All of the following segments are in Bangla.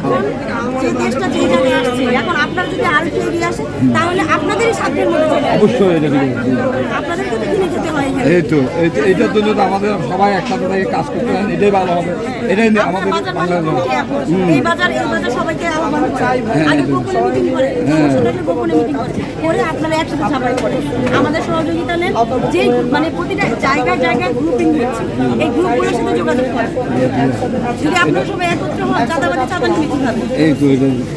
এখন যে দেশটা যে জায়গায় আসছে, এখন আপনারা যদি আরো একটু এগিয়ে আসেন তাহলে আপনাদেরই সাধ্যের মধ্যে চলে আসবে। অবশ্যই এটা ঠিক আছে। আপনাদেরকে তো কিনে খেতে হয় এখানে। এই তো এইটার জন্য তো আমাদের সবাই একসাথে থেকে কাজ করতে হয়, এটাই ভালো হবে, এটাই আমাদের বাংলাদেশ। এই বাজার সবাইকে আহ্বান করে, আগে গোপনে মিটিং করে, গোপনে মিটিং করে আপনারা একসাথে ছাপাই করে আমাদের সহযোগিতা নেন। যে মানে প্রতিটা জায়গায় জায়গায় গ্রুপিং হচ্ছে, এই গ্রুপগুলোর সাথে যোগাযোগ করেন। যদি আপনারা সবাই একত্র হন, চাঁদাবাজি চাঁদা নিয়ে মিটিং হবে। এই তো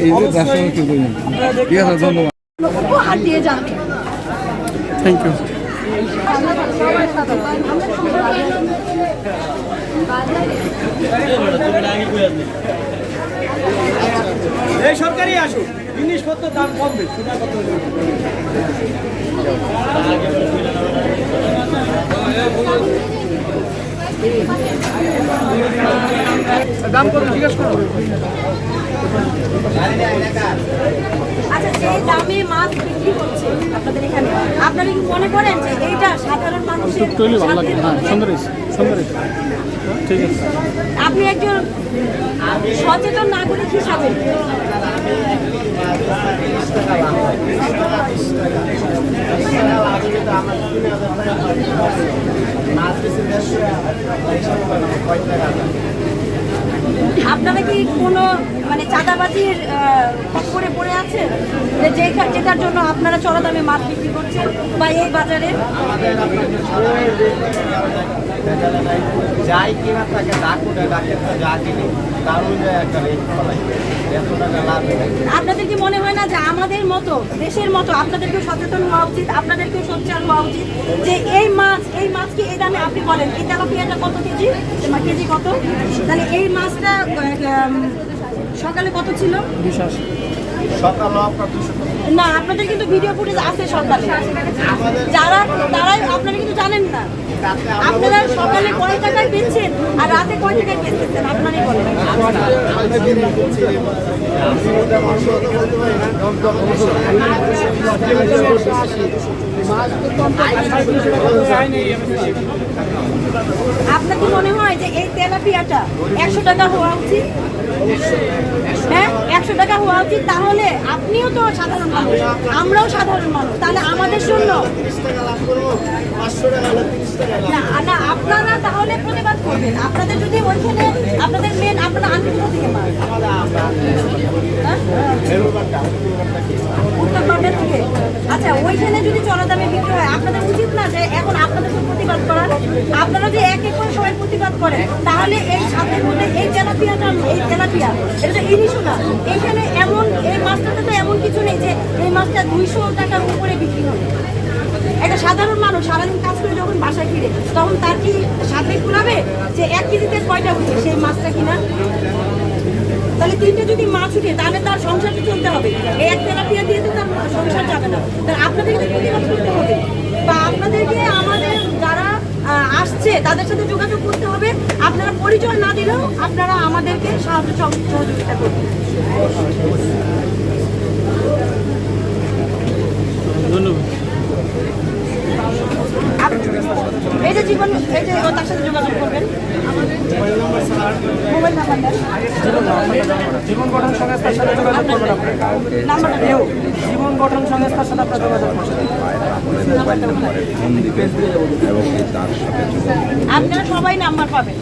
এই যে দর্শন কি করি। ঠিক আছে, ধন্যবাদ। উপহার দিয়ে যান। Thank you. এই সরকারি আসুক, জিনিসপত্র দাম কমবে, দাম কত জিজ্ঞেস করো। আচ্ছা, যে দামে মাছ বিক্রি হচ্ছে আপনাদের এখানে, আপনারা কি মনে করেন যে এইটা সাধারণ মানুষের ঠিক আছে। আপনি একজন সচেতন নাগরিক হিসাবে আপনারা কি কোনো মানে চাঁদাবাজির করে পড়ে আছেন, যেটার জন্য আপনারা চড়া দামে মাছ বিক্রি করছেন বা এই বাজারে? যাই কিনা তাকে ডাকে যা কিনি তার একটা রেট ফলাই, এত টাকা লাভ। আপনাদের কি মনে হয় না যে আমাদের মতো দেশের মতো আপনাদেরকেও সচেতন হওয়া উচিত, আপনাদেরকেও সোচ্চার হওয়া উচিত যে এই মাছ কি এই দামে আপনি বলেন, এই তেলাপিয়াটা কত কেজি, কেজি কত? তাহলে এই মাছটা সকালে কত ছিল? না, আপনাদের কিন্তু ভিডিও ফুটেজ আছে সকালে, তারাই আপনারা কিন্তু জানেন না। আপনারা সকালে কয় টাকায় বেচছেন আর রাতে কয় টাকায় বেচতেছেন আপনারাই বলেন। আপনার কি মনে হয় যে এই তেলাপিয়াটা 100 টাকা হওয়া উচিত? হ্যাঁ, 100 টাকা হওয়া উচিত। তাহলে আপনিও তো সাধারণ মানুষ, আমরাও সাধারণ মানুষ, তাহলে আমাদের জন্য না আপনারা তাহলে প্রতিবাদ করবেন। আপনাদের যদি ওইখানে আপনাদের মেন আপনারা আনবেন থেকে মাছ উত্তরবঙ্গের থেকে, আচ্ছা ওইখানে যদি চড়া দামে বিক্রি হয়, আপনাদের উচিত না যে এখন আপনাদের তো প্রতিবাদ করার? আপনারা যে এক এক করে সবাই প্রতিবাদ করেন, তাহলে এই সাথের মধ্যে এই তেলাপিয়া এটা তো ইলিশও না, এখানে এমন এই মাছটাতে তো এমন কিছু নেই যে এই মাছটা 200 টাকার উপরে বিক্রি হবে। একটা সাধারণ মানুষ সারাদিন কাজ করে যখন বাসায় ফিরে, তখন তার কি সাথে কুলাবে যে 1 কেজিতে কয়টা উঠে সেই মাছটা কিনা? তাহলে 3টে যদি মাছ উঠে তাহলে তার সংসারটা চলতে হবে, এই এক তেলাপিয়া দিয়ে তো তার সংসার যাবে না। তাহলে আপনাদেরকে প্রতিবাদ করতে হবে, বা আপনাদেরকে আমাদের যারা আসছে তাদের সাথে যোগাযোগ করতে হবে। আপনারা পরিচয় না দিলেও আপনারা আমাদেরকে সাহায্য সহযোগিতা করবেন। ধন্যবাদ। এই যে জীবন, এই যে তার সাথে যোগাযোগ করবেন, মোবাইল নাম্বারটা জীবন গঠন সংস্থার সাথে যোগাযোগ করবেন। নাম্বারটা জীবন গঠন সংস্থার সাথে আপনারা যোগাযোগ করবেন। আপনারা সবাই নাম্বার পাবেন।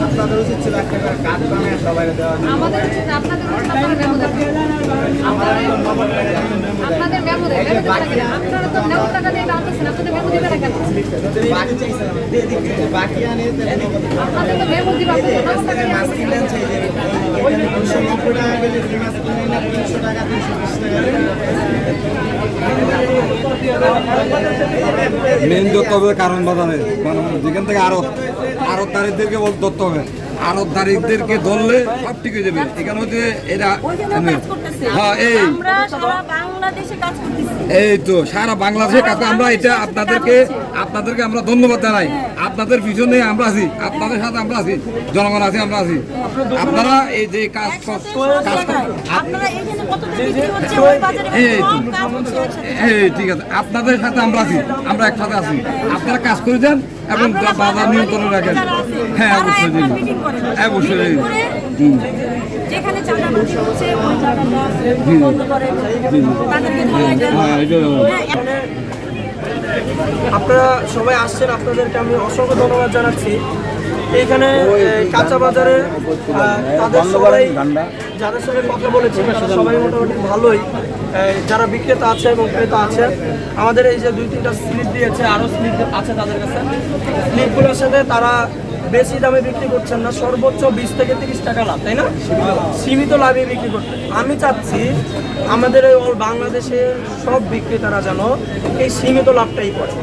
আপনাদের উচিত ছিল একটা করে কাজ বানিয়ে সবাই দেওয়া। আমাদের উচিত আপনাদের উচিত আপনাদের মেমো দেন। আপনারা তো নেওয়ার টাকা দিয়ে আনতেছেন, আপনাদের মেমো দিবেন না কেন? বাকি চাইছিলাম বাকি আনে আপনাদের তো মেমো দিবেন, আপনাদের মাছ কিনলেন চাই যে 290 টাকা কেজি মাছ কিনে না 300 টাকা 320 টাকা মেন ধরতে হবে কারণ বাজারে, যেখান থেকে আরো তারিখদেরকে ধরতে হবে, আরো তারিখদেরকে ধরলে সব ঠিক হয়ে যাবে। এখানে হচ্ছে এরা হ্যাঁ এই তো সারা বাংলাদেশে কাছে আমরা এটা আপনাদেরকে আমরা ধন্যবাদ জানাই। আপনাদের পিছনে আমরা আছি, আপনাদের সাথে আমরা আছি, জনগণ আছে, আমরা আছি। আপনারা এই যে কাজ এই ঠিক আছে, আপনাদের সাথে আমরা আছি, আমরা একসাথে আছি। আপনারা কাজ করে যান, এবং আপনারা বাজার নিয়ন্ত্রণে রাখেন। যারা আছে, হ্যাঁ, তারা অবশ্যই একবার জি। মিটিং করেন। অবশ্যই মিটিং জি। করে হুম। যেখানে চাঁদাবাজি হচ্ছে ওই জায়গাটা বন্ধ করেন, তাদেরকে ধরায় দেন। হ্যাঁ, এটা হ্যাঁ, আপনারা সবাই আসছেন, আপনাদেরকে আমি অসংখ্য ধন্যবাদ জানাচ্ছি। এইখানে কাঁচা বাজারে তাদের সবাই যাদের সঙ্গে কথা বলেছি তারা সবাই মোটামুটি ভালোই, যারা বিক্রেতা আছে এবং ক্রেতা আছে। আমাদের এই যে 2-3টা স্লিপ দিয়েছে, আরও স্লিপ আছে তাদের কাছে। স্লিপগুলোর সাথে তারা বেশি দামে বিক্রি করছেন না, সর্বোচ্চ 20 থেকে 30 টাকা লাভ, তাই না? সীমিত লাভে বিক্রি করতে। আমি চাচ্ছি আমাদের এই বাংলাদেশের সব বিক্রেতারা যেন এই সীমিত লাভটাই করে,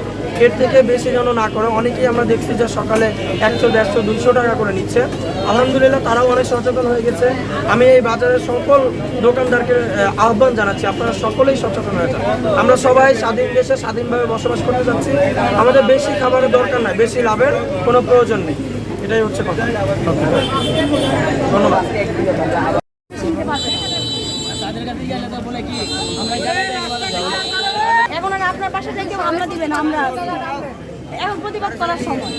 এর থেকে বেশি যেন না করে। অনেকেই আমরা দেখছি যে সকালে 100, 150, 200 টাকা করে নিচ্ছে। আলহামদুলিল্লাহ তারাও অনেক সচেতন হয়ে গেছে। আমি এই বাজারের সকল দোকানদারকে আহ্বান জানাচ্ছি, আপনারা সকলেই সচেতন হয়ে যান। আমরা সবাই স্বাধীন দেশে স্বাধীনভাবে বসবাস করতে যাচ্ছি। আমাদের বেশি খাবারের দরকার নাই, বেশি লাভের কোনো প্রয়োজন নেই। এটাই হচ্ছে কথা। ধন্যবাদ। চিনতে পারবেন। এখন আর আপনার পাশে থেকে কেউ হামলা দিবে না, আমরা আছি। এখন প্রতিবাদ করার সময়।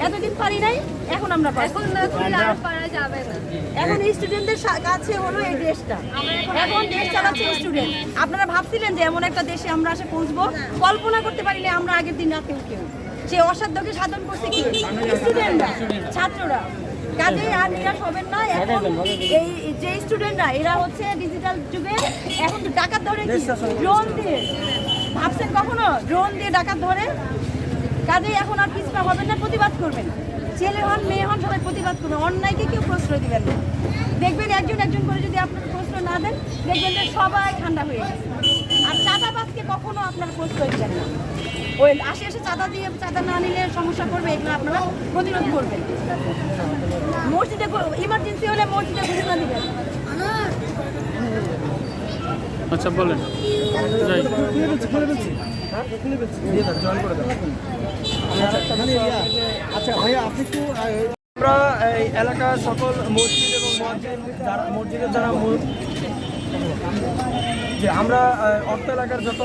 এতদিন পারি নাই, এখন আমরা পারি। এখন না করলে আর পারা যাবে না। এখন স্টুডেন্টদের কাছে হলো এই দেশটা, এখন দেশ চালাচ্ছে স্টুডেন্ট। আপনারা ভাবছিলেন যে এমন একটা দেশে আমরা এসে পৌঁছবো, কল্পনা করতে পারিনি আমরা আগের দিন রাতে কেউ। সে অসাধ্যকে সাধন করছে কি স্টুডেন্টরা, ছাত্ররা। কাজেই আর নিরাশ হবেন না। এখন এই যে স্টুডেন্টরা এরা হচ্ছে ডিজিটাল যুগে এখন তো ডাকাত ধরে কি ড্রোন দিয়ে, ভাবছেন কখনো ড্রোন দিয়ে ডাকাত ধরে? কাজেই এখন আর পিছপা হবেন না, প্রতিবাদ করবেন। ছেলে হন মেয়ে হন সবাই প্রতিবাদ করবেন, অন্যায়কে কেউ প্রশ্রয় দিবেন না। দেখবেন একজন একজন করে যদি আপনার প্রশ্রয় না দেন, দেখবেন যে সবাই ঠান্ডা হয়ে গেছে। আর চাঁদাবাজকে কখনো আপনার প্রশ্রয় দিবেন না। ওই আসে এসে চাঁদা দিয়ে চাঁদা না নিলে সমস্যা করবে, এগুলো আপনারা প্রতিরোধ করবেন। মসজিদে ইমার্জেন্সি হলে মসজিদে ঘোষণা দিবেন। আচ্ছা বলেন যাই আমরা এই এলাকার সকল মসজিদ এবং মসজিদের যারা যে আমরা অর্থ এলাকার যত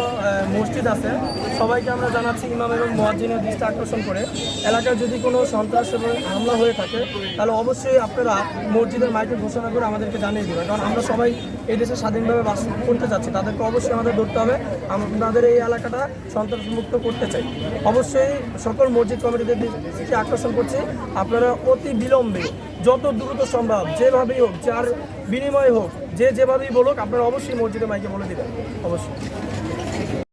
মসজিদ আছে সবাইকে আমরা জানাচ্ছি ইমাম এবং মুয়াজ্জিনের দৃষ্টি আকর্ষণ করে এলাকায় যদি কোনো সন্ত্রাস এবং হামলা হয়ে থাকে তাহলে অবশ্যই আপনারা মসজিদের মাইকে ঘোষণা করে আমাদেরকে জানিয়ে দেবেন, কারণ আমরা সবাই এই দেশে স্বাধীনভাবে বাস করতে চাচ্ছি। তাদেরকে অবশ্যই আমাদের ধরতে হবে, আমাদের এই এলাকাটা সন্ত্রাসমুক্ত করতে চাই। অবশ্যই সকল মসজিদ কমিটিদের দৃষ্টি আকর্ষণ করছি, আপনারা অতি বিলম্বে যত দ্রুত সম্ভব যেভাবেই হোক, যার বিনিময়ে হোক, যেভাবেই বলুক, আপনারা অবশ্যই মসজিদে মাইকে বলে দেবেন অবশ্যই।